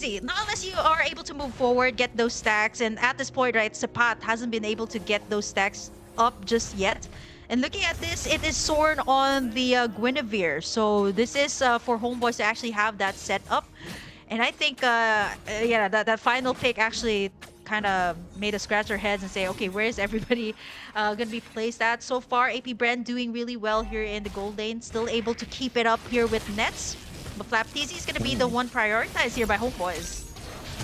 easy. Not unless you are able to move forward, get those stacks. And at this point, right, Sapat hasn't been able to get those stacks up just yet. And looking at this, it is Soren on the Guinevere. So this is for HomeBois to actually have that set up. And I think, yeah, that final pick actually kind of made us scratch our heads and say, okay, where is everybody going to be placed at? So far, Bren doing really well here in the gold lane. Still able to keep it up here with Nets. But Flapteasy is going to be the one prioritized here by HomeBois.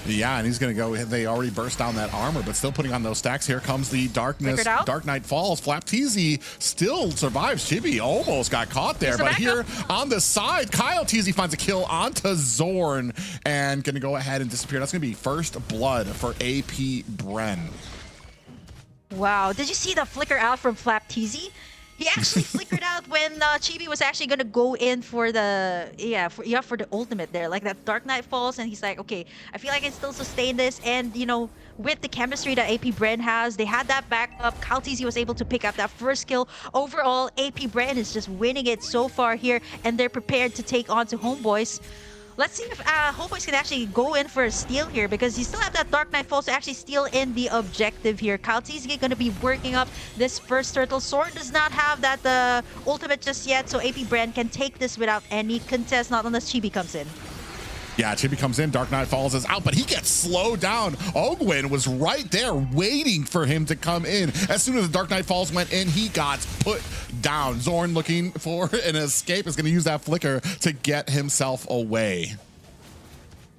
Yeah, and he's going to go. They already burst down that armor, but still putting on those stacks. Here comes the darkness. Dark Knight falls. Flapteasy still survives. Chibi almost got caught there, but here on the side, Kyle Teasy finds a kill onto Zorn and going to go ahead and disappear. That's going to be first blood for AP Bren. Wow, did you see the flicker out from Flapteasy? He actually flickered out when Chibi was actually gonna go in for the for the ultimate there, like that Dark Knight falls, and he's like, okay, I feel like I can still sustain this, and you know, with the chemistry that AP Bren has, they had that backup. Kaltizi was able to pick up that first kill. Overall, AP Bren is just winning it so far here, and they're prepared to take on to HomeBois. Let's see if HomeBois can actually go in for a steal here, because you still have that Dark Knight Fall to actually steal in the objective here. Kaltizi going to be working up this first turtle. Sword does not have that ultimate just yet, so AP Bren can take this without any contest, not unless Chibi comes in. Yeah, Chibi comes in, Dark Knight Falls is out, but he gets slowed down. Ogwin was right there waiting for him to come in. As soon as the Dark Knight Falls went in, he got put down. Zorn looking for an escape is going to use that flicker to get himself away.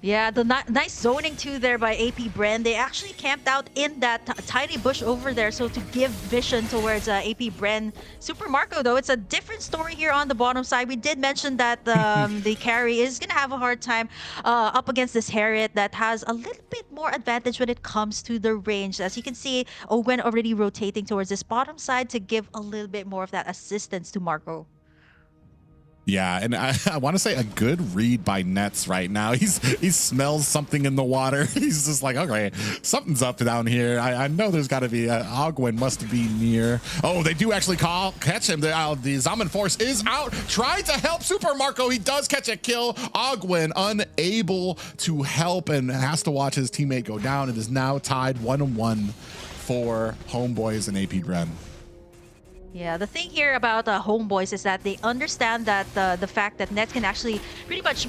Yeah, the nice zoning too there by AP Bren. They actually camped out in that tiny bush over there, so to give vision towards AP Bren. Super Marco, though, it's a different story here on the bottom side. We did mention that the carry is going to have a hard time up against this Harriet that has a little bit more advantage when it comes to the range. As you can see, Owen already rotating towards this bottom side to give a little bit more of that assistance to Marco. Yeah, and I want to say a good read by Nets right now. He smells something in the water. He's just like, okay, something's up down here. I know there's got to be Ogwin must be near. Oh, they do actually catch him. The Zaman Force is out, trying to help Super Marco. He does catch a kill. Ogwin unable to help and has to watch his teammate go down. It is now tied 1-1 for HomeBois and AP Bren. Yeah, the thing here about HomeBois is that they understand that the fact that Nets can actually pretty much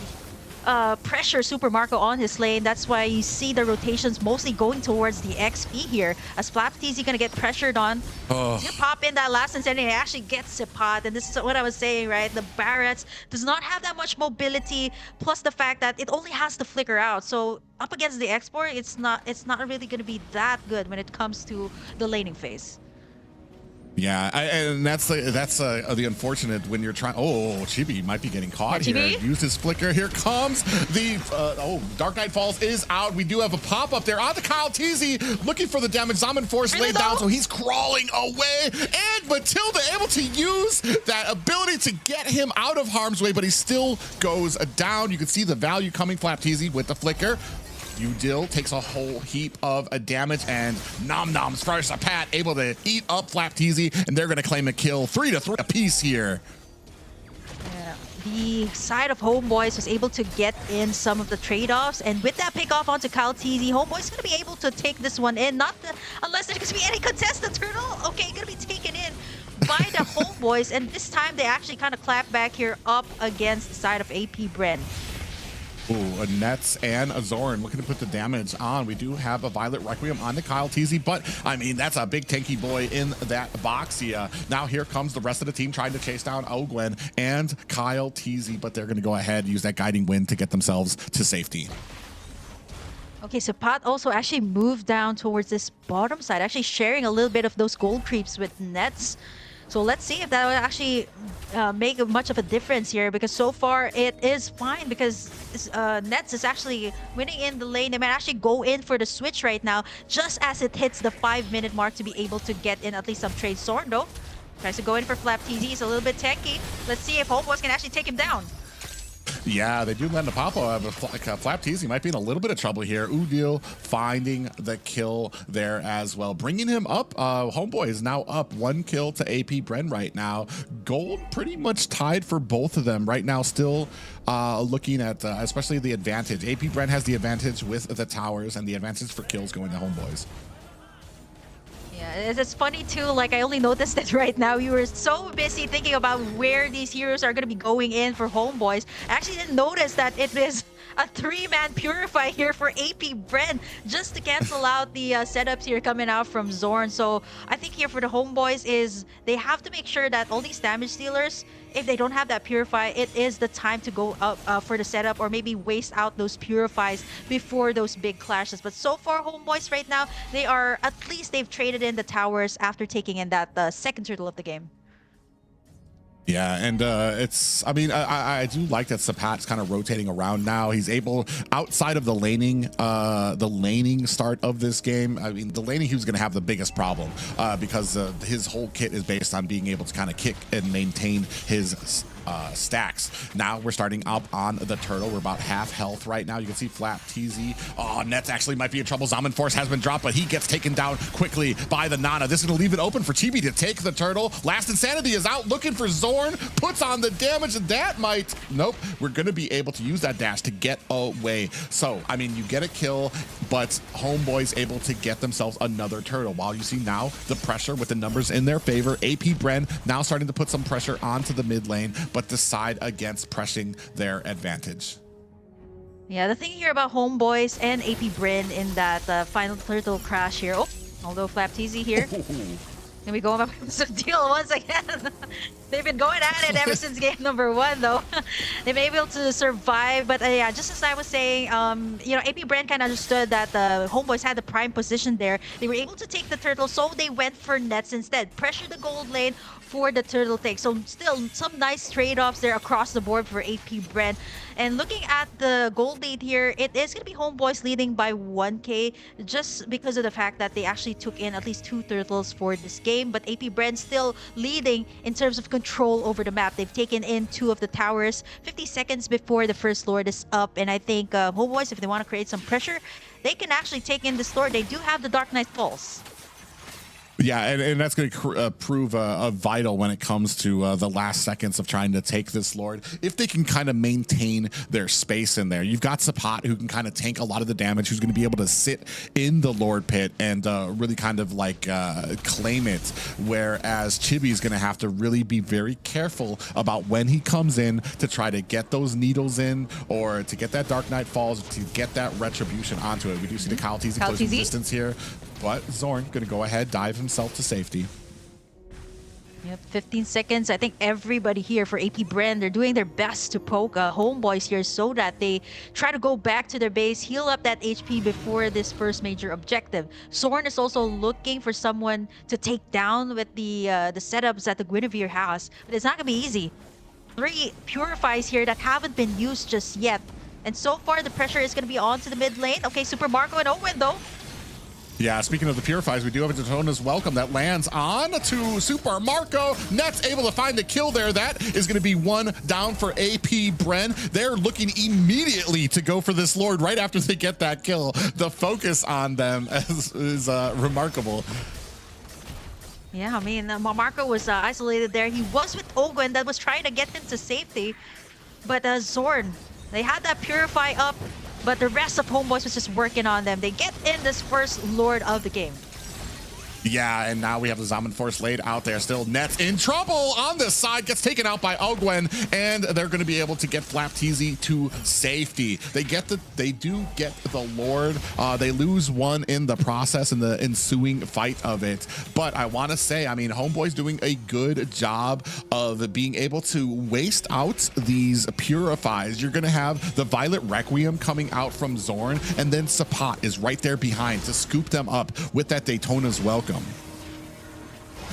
pressure Super Marco on his lane. That's why you see the rotations mostly going towards the XP here. As Flapteasy gonna get pressured on. He's gonna pop in that last incendiary and actually gets Sipat. And this is what I was saying, right? The Barretts does not have that much mobility, plus the fact that it only has to flicker out. So up against the export, it's not really gonna be that good when it comes to the laning phase. Yeah, and that's the unfortunate when you're trying. Oh, Chibi might be getting caught here. Use his flicker. Here comes the Dark Knight Falls is out. We do have a pop up there on the Kyle Teasy looking for the damage. Zaman Force laid down, so he's crawling away. And Matilda able to use that ability to get him out of harm's way, but he still goes down. You can see the value coming. Flapteasy with the flicker. Udil takes a whole heap of damage, and Nom Nom's first Sapat able to eat up Flapteasy, and they're going to claim a kill. 3-3 apiece here. Yeah, the side of HomeBois was able to get in some of the trade-offs, and with that pick off onto Kaltizi, HomeBois is going to be able to take this one in. Unless there's going to be any contest. The turtle, okay, going to be taken in by the HomeBois, and this time they actually kind of clap back here up against the side of AP Bren. Ooh, a Nets and a Zorn looking to put the damage on. We do have a Violet Requiem on the Kyle Teasy, but I mean, that's a big tanky boy in that box here. Now here comes the rest of the team trying to chase down Ogwen and Kyle Teasy, but they're going to go ahead and use that guiding wind to get themselves to safety. Okay, so Pat also actually moved down towards this bottom side, actually sharing a little bit of those gold creeps with Nets. So let's see if that will actually make much of a difference here, because so far it is fine, because Nets is actually winning in the lane. They might actually go in for the switch right now, just as it hits the 5-minute mark to be able to get in at least some trade. Zorn though tries to go in for Flapteasy. He's a little bit tanky. Let's see if HomeBois can actually take him down. Yeah, they do land a pop-up. Flap Teasy might be in a little bit of trouble here. Udil finding the kill there as well. Bringing him up. HomeBois is now up 1 kill to AP Bren right now. Gold pretty much tied for both of them right now. Still looking at especially the advantage. AP Bren has the advantage with the towers and the advantage for kills going to HomeBois. Yeah, it's funny too, like I only noticed it right now. You were so busy thinking about where these heroes are going to be going in for HomeBois. I actually didn't notice that it is a 3-man Purify here for AP Bren just to cancel out the setups here coming out from Zorn. So I think here for the HomeBois is they have to make sure that all these damage dealers, if they don't have that Purify, it is the time to go up for the setup or maybe waste out those Purifies before those big clashes. But so far, HomeBois right now, they are, at least they've traded in the towers after taking in that second turtle of the game. Yeah, and it's, I mean, I do like that Sapat's kind of rotating around now. He's able, outside of the laning start of this game, I mean, the laning he was going to have the biggest problem because his whole kit is based on being able to kind of kick and maintain his stacks. Now we're starting up on the turtle. We're about half health right now. You can see Flap TZ. Oh, Nets actually might be in trouble. Zaman Force has been dropped, but he gets taken down quickly by the Nana. This is going to leave it open for Chibi to take the turtle. Last Insanity is out looking for Zorn. Puts on the damage, and that might... Nope. We're going to be able to use that dash to get away. So, I mean, you get a kill, but HomeBois able to get themselves another turtle. While you see now the pressure with the numbers in their favor. AP Bren now starting to put some pressure onto the mid lane, but decide against pressing their advantage. Yeah, the thing here about HomeBois and AP Bren in that final turtle crash here. Oh, although Flap TZ here. Can we go up to deal once again? They've been going at it ever since game number 1, though. They've been able to survive, but yeah, just as I was saying, you know, AP Bren kind of understood that the HomeBois had the prime position there. They were able to take the turtle, so they went for nets instead. Pressure the gold lane for the turtle take. So still some nice trade-offs there across the board for AP Bren. And looking at the gold lead here, it is going to be HomeBois leading by 1k just because of the fact that they actually took in at least 2 turtles for this game. But AP Bren still leading in terms of control over the map. They've taken in 2 of the towers 50 seconds before the first lord is up. And I think HomeBois, if they want to create some pressure, they can actually take in this lord. They do have the Dark Knight Pulse. Yeah, and that's going to prove vital when it comes to the last seconds of trying to take this Lord. If they can kind of maintain their space in there. You've got Sapat who can kind of tank a lot of the damage, who's going to be able to sit in the Lord pit and really kind of like claim it. Whereas Chibi's going to have to really be very careful about when he comes in to try to get those needles in or to get that Dark Knight Falls, to get that retribution onto it. We do see the Kyle TZ closing distance here. But Zorn going to go ahead, dive himself to safety. Yep, 15 seconds. I think everybody here for AP Bren, they're doing their best to poke HomeBois here so that they try to go back to their base, heal up that HP before this first major objective. Zorn is also looking for someone to take down with the setups that the Guinevere has, but it's not going to be easy. 3 Purifies here that haven't been used just yet. And so far, the pressure is going to be on to the mid lane. Okay, Super Marco and Owen, though. Yeah, speaking of the Purifies, we do have a Daytona's Welcome that lands on to Super Marco. Nets able to find the kill there. That is going to be 1 down for AP Bren. They're looking immediately to go for this Lord right after they get that kill. The focus on them is remarkable. Yeah, I mean, Marco was isolated there. He was with Ogun that was trying to get him to safety. But Zorn, they had that Purify up. But the rest of HomeBois was just working on them. They get in this first Lord of the game. Yeah, and now we have the Zaman Force laid out there. Still, Nets in trouble on this side. Gets taken out by Ogwen, and they're going to be able to get Flap TZ to safety. They do get the Lord. They lose 1 in the process in the ensuing fight of it. But I want to say, I mean, HomeBois doing a good job of being able to waste out these Purifies. You're going to have the Violet Requiem coming out from Zorn, and then Sapat is right there behind to scoop them up with that Daytona's Welcome.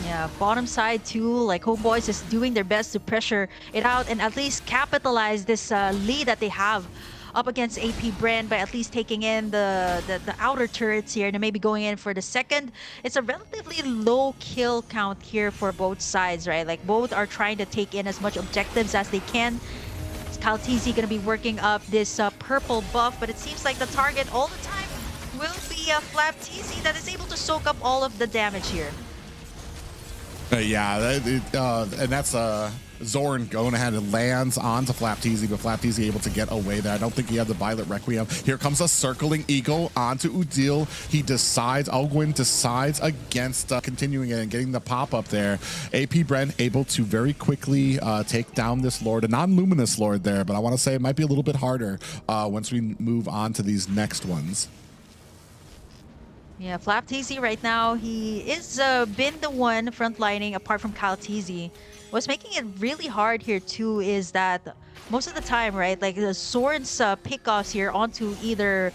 Yeah, bottom side too, like HomeBois is doing their best to pressure it out and at least capitalize this lead that they have up against AP Bren by at least taking in the outer turrets here and maybe going in for the second. It's a relatively low kill count here for both sides, right? Like both are trying to take in as much objectives as they can. Kaltizi gonna be working up this purple buff, but it seems like the target all the time will be Flaptizi that is able to soak up all of the damage here. And that's Zorn going ahead and lands onto Flaptizi, but Flaptizi able to get away there. I don't think he had the Violet Requiem. Here comes a circling Eagle onto Udil. He decides, Ogwyn decides against continuing it and getting the pop up there. AP Bren able to very quickly take down this Lord, a non-luminous Lord there, but I want to say it might be a little bit harder once we move on to these next ones. Yeah, Flaptizi right now, he is been the one frontlining apart from Kaltizi. What's making it really hard here too is that most of the time, right, like the Zorn's pickoffs here onto either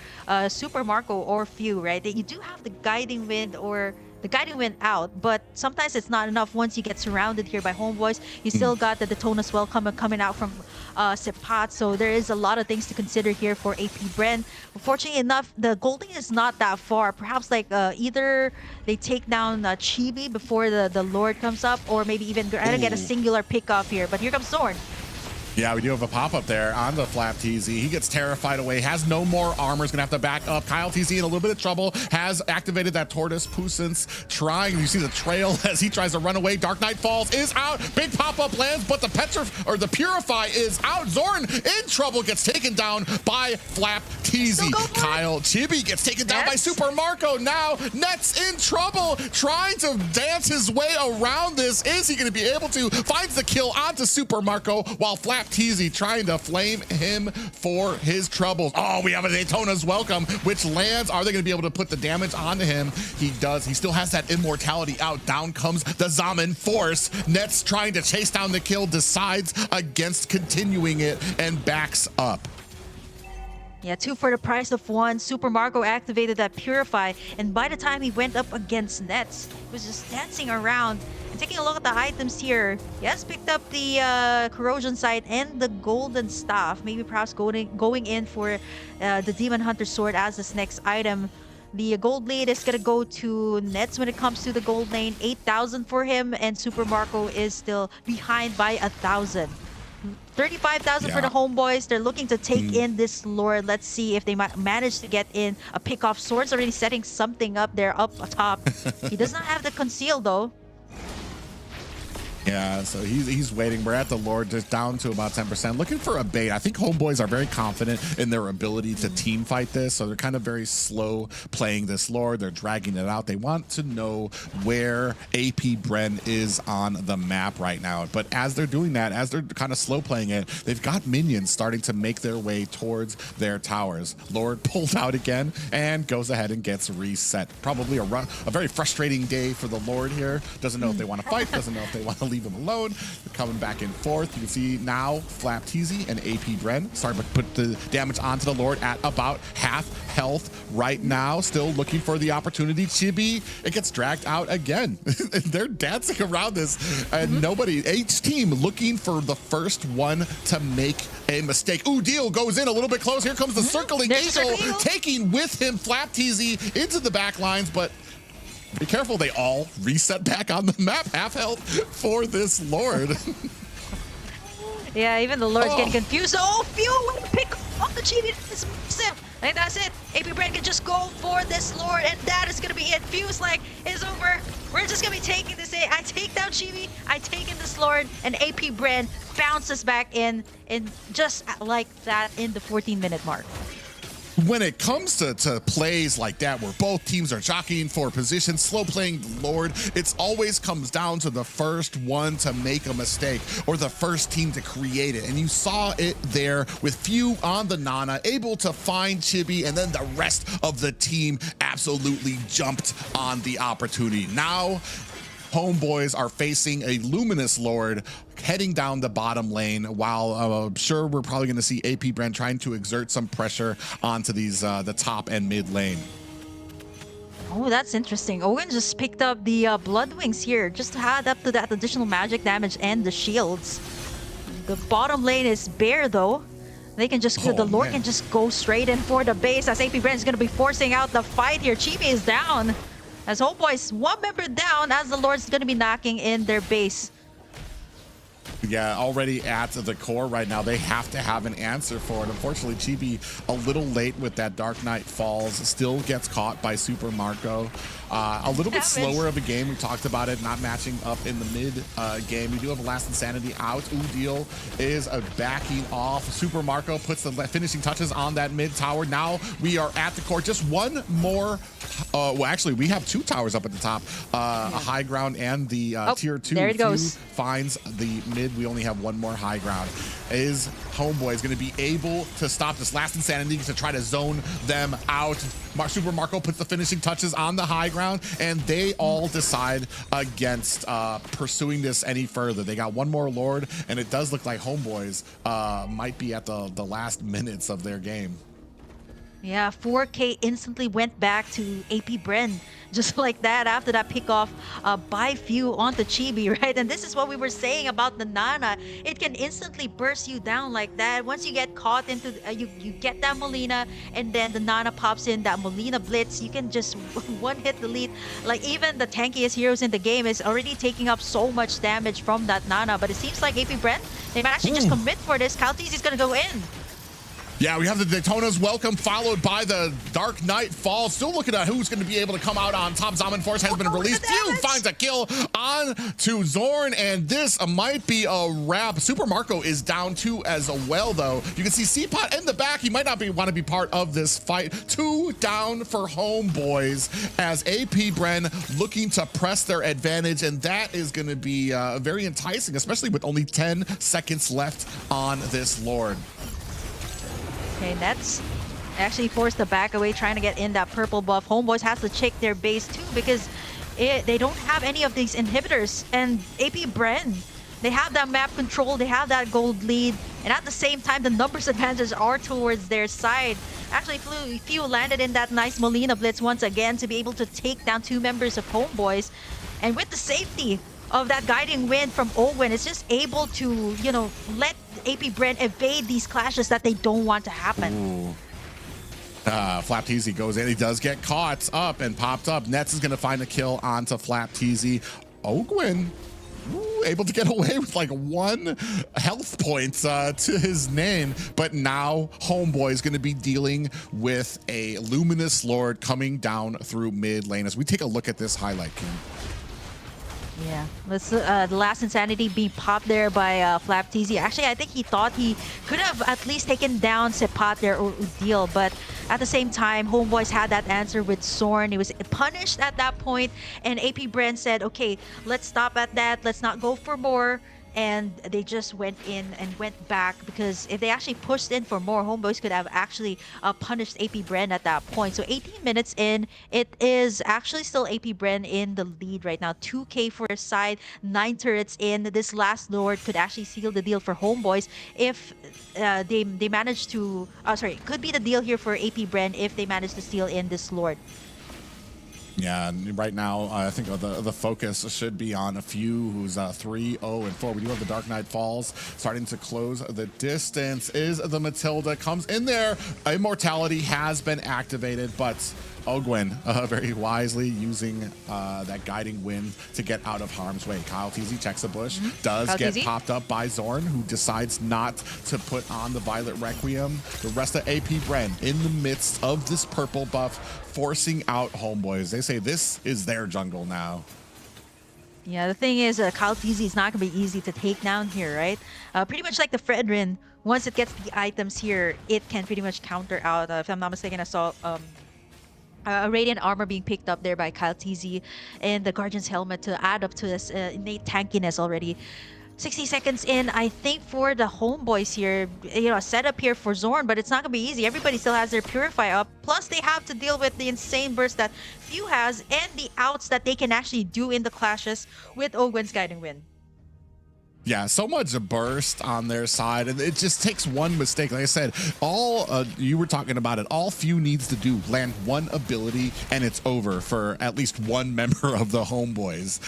Super Marco or Few, right, that you do have the Guiding Wind or the Guiding Wind out, but sometimes it's not enough once you get surrounded here by HomeBois. You still got the Detona's Welcome coming out from Sepat, so there is a lot of things to consider here for AP Bren. Fortunately enough, the Golding is not that far. Perhaps like either they take down Chibi before the Lord comes up, or maybe even try to get a singular pickoff here. But here comes Zorn. Yeah, we do have a pop-up there on the Flaptizi. He gets terrified away, has no more armor, is going to have to back up. Kaltizi in a little bit of trouble, has activated that Tortoise Puissance, trying, you see the trail as he tries to run away. Dark Knight Falls is out, big pop-up lands, but the Purify is out. Zorn in trouble, gets taken down by Flaptizi. Kyle Chibi gets taken down by Super Marco. Now, Net's in trouble, trying to dance his way around this. Is he going to be able to? Finds the kill onto Super Marco, while Flaptizi trying to flame him for his troubles. Oh, we have a Daytona's Welcome, which lands. Are they going to be able to put the damage onto him? He does. He still has that immortality out. Down comes the Zaman Force. Net's trying to chase down the kill, decides against continuing it, and backs up. Yeah, 2 for the price of 1. Super Marco activated that Purify, and by the time he went up against Nets, he was just dancing around. And taking a look at the items here, he has picked up the Corrosion Sight and the Golden Staff. Maybe perhaps going in for the Demon Hunter Sword as this next item. The gold lead is going to go to Nets when it comes to the gold lane. 8,000 for him, and Super Marco is still behind by 1,000. 35,000 for the HomeBois. They're looking to take in this Lord. Let's see if they might manage to get in a pick-off. Sword's already setting something up there up top. He does not have the conceal though. Yeah, so he's waiting. We're at the Lord, just down to about 10%. Looking for a bait. I think HomeBois are very confident in their ability to team fight this, so they're kind of very slow playing this Lord. They're dragging it out. They want to know where AP Bren is on the map right now. But as they're doing that, as they're kind of slow playing it, they've got minions starting to make their way towards their towers. Lord pulled out again and goes ahead and gets reset. Probably a very frustrating day for the Lord here. Doesn't know if they want to fight, doesn't know if they want to leave him alone. They're coming back and forth. You can see now Flaptizi and AP Bren starting to put the damage onto the Lord at about half health right now. Still looking for the opportunity. Chibi, it gets dragged out again. They're dancing around this, and each team looking for the first one to make a mistake. Udil goes in a little bit close. Here comes the circling Eagle, taking with him Flaptizi into the back lines, but be careful, they all reset back on the map. Half health for this Lord. Yeah, even the Lord's getting confused. Oh, Few, pick up the Chibi. It's massive. Like, that's it. AP Bren can just go for this Lord, and that is going to be it. Few's like, it's over. We're just going to be taking this in. I take down Chibi. I take in this Lord, and AP Bren bounces back in just like that in the 14-minute mark. When it comes to plays like that, where both teams are jockeying for position, slow playing the Lord, it always comes down to the first one to make a mistake or the first team to create it. And you saw it there with Few on the Nana, able to find Chibi, and then the rest of the team absolutely jumped on the opportunity. Now, HomeBois are facing a Luminous Lord heading down the bottom lane, while I'm sure we're probably going to see AP Bren trying to exert some pressure onto these the top and mid lane. Oh, that's interesting. Owen just picked up the Blood Wings here just to add up to that additional magic damage and the shields. The bottom lane is bare though. They can just, the Lord can just go straight in for the base as AP Bren is going to be forcing out the fight here. Chibi is down. As HomeBois, one member down as the Lord's going to be knocking in their base. Yeah, already at the core right now. They have to have an answer for it. Unfortunately, Chibi a little late with that Dark Knight Falls. Still gets caught by Super Marco. A little bit slower of a game. We talked about it, not matching up in the mid game. We do have Last Insanity out. Udil is backing off. Super Marco puts the finishing touches on that mid tower. Now we are at the core. Just one more. Well, actually, we have 2 towers up at the top. A high ground and the tier 2. There it goes. Finds the mid. We only have one more high ground. Is HomeBois going to be able to stop this Last Insanity to try to zone them out? Super Marco puts the finishing touches on the high ground, and they all decide against pursuing this any further. They got one more Lord, and it does look like HomeBois might be at the last minutes of their game. Yeah, 4K instantly went back to AP Bren, just like that after that pick off by Few onto Chibi, right? And this is what we were saying about the Nana. It can instantly burst you down like that. Once you get caught into, you get that Molina, and then the Nana pops in, that Molina Blitz, you can just one-hit delete. Like, even the tankiest heroes in the game is already taking up so much damage from that Nana, but it seems like AP Bren, they might actually just commit for this. Kaltiz is gonna go in. Yeah, we have the Daytona's welcome, followed by the Dark Knight Fall. Still looking at who's going to be able to come out on top. Zaman Force has been released. Few finds a kill on to Zorn, and this might be a wrap. Super Marco is down 2 as well, though. You can see C-Pot in the back. He might not want to be part of this fight. 2 down for HomeBois as AP Bren looking to press their advantage, and that is going to be very enticing, especially with only 10 seconds left on this Lord. Okay, Nets actually forced the back away, trying to get in that purple buff. HomeBois has to check their base too, because they don't have any of these inhibitors. And AP Bren, they have that map control, they have that gold lead, and at the same time, the numbers advantages are towards their side. Actually, Few landed in that nice Molina Blitz once again to be able to take down 2 members of HomeBois. And with the safety of that guiding wind from Owen, it's just able to, you know, let AP Bren evade these clashes that they don't want to happen. Flapteezy goes in. He does get caught up and popped up. Nets is going to find a kill onto Flapteezy. Ogwin able to get away with like 1 health point to his name, but now HomeBois is going to be dealing with a Luminous Lord coming down through mid lane. As we take a look at this highlight, Kim. Yeah, let's the Last Insanity being popped there by Flapteezy. Actually, I think he thought he could have at least taken down Sepat there or Udil, but at the same time, HomeBois had that answer with Zorn. He was punished at that point, and AP Bren said, okay, let's stop at that. Let's not go for more. And they just went in and went back, because if they actually pushed in for more, HomeBois could have actually punished AP Bren at that point. So 18 minutes in, it is actually still AP Bren in the lead right now. 2K for his side, 9 turrets in. This last Lord could actually seal the deal for HomeBois if they manage to... sorry, could be the deal here for AP Bren if they manage to steal in this Lord. Yeah, right now I think the focus should be on a Few who's 3-0-4. We do have the Dark Knight Falls starting to close the distance. Is the Matilda comes in there. Immortality has been activated, but Ogwin very wisely using that guiding wind to get out of harm's way. Kaltiz checks a bush, does get popped up by Zorn, who decides not to put on the Violet Requiem. The rest of AP Bren in the midst of this purple buff, forcing out HomeBois. They say this is their jungle now. Yeah, the thing is, Kaltiz is not going to be easy to take down here, right? Pretty much like the Fredrin, once it gets the items here, it can pretty much counter out. If I'm not mistaken, I saw a Radiant Armor being picked up there by Kaltiz and the Guardian's Helmet to add up to this innate tankiness already. 60 seconds in, I think for the HomeBois here, you know, a setup here for Zorn, but it's not going to be easy. Everybody still has their Purify up. Plus, they have to deal with the insane burst that Few has and the outs that they can actually do in the clashes with Ogwen's Guiding Wind. Yeah, so much burst on their side, and it just takes one mistake. Like I said, all you were talking about it, all Few needs to do, land one ability, and it's over for at least one member of the HomeBois.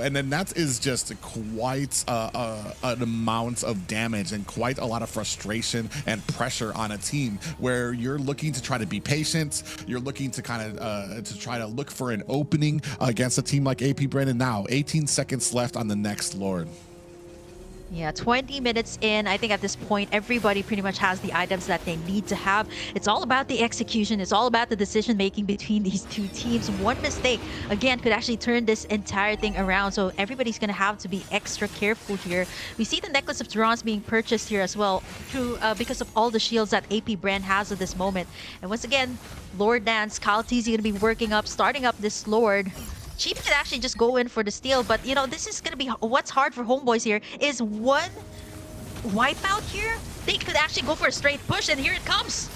And then that is just quite an amount of damage and quite a lot of frustration and pressure on a team where you're looking to try to be patient, you're looking to kind of to try to look for an opening against a team like AP Bren. Now 18 seconds left on the next Lord. Yeah, 20 minutes in. I think at this point, everybody pretty much has the items that they need to have. It's all about the execution. It's all about the decision making between these two teams. One mistake, again, could actually turn this entire thing around. So everybody's going to have to be extra careful here. We see the Necklace of Drons being purchased here as well through because of all the shields that AP Bren has at this moment. And once again, Lord Dance, Kyle TZ going to be working up, starting up this Lord. Chibi could actually just go in for the steal, but you know, this is gonna be what's hard for HomeBois here is one wipeout here. They could actually go for a straight push, and here it comes.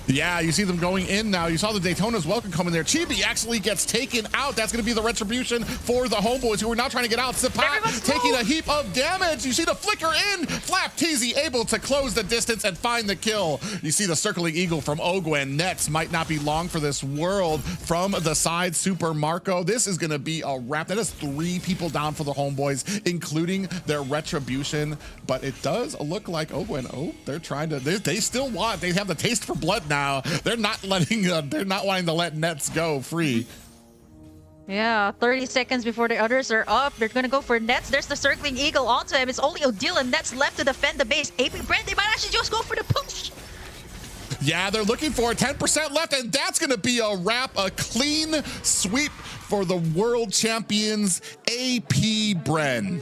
Yeah, you see them going in now. You saw the Daytona's welcome coming there. Chibi actually gets taken out. That's going to be the retribution for the HomeBois who are now trying to get out. Sipat taking a heap of damage. You see the flicker in. Flap TZ able to close the distance and find the kill. You see the circling eagle from Ogwen. Nets might not be long for this world from the side. Super Marco. This is going to be a wrap. That is 3 people down for the HomeBois, including their retribution. But it does look like Ogwen. Oh, they're trying to. They still want. They have the taste for blood now. They're not letting. They're not wanting to let Nets go free. Yeah, 30 seconds before the others are up. They're gonna go for Nets. There's the circling eagle onto him. It's only Odile and Nets left to defend the base. AP Bren, they might actually just go for the push. Yeah, they're looking for 10% left, and that's going to be a wrap, a clean sweep for the world champions, AP Bren.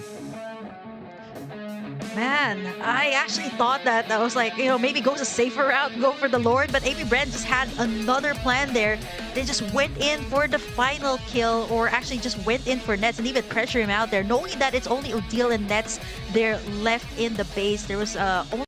Man, I actually thought that I was like, you know, maybe goes a safer route, go for the Lord, but AP Bren just had another plan there. They just went in for the final kill, or actually just went in for Nets and even pressure him out there, knowing that it's only Odile and Nets there left in the base. There was only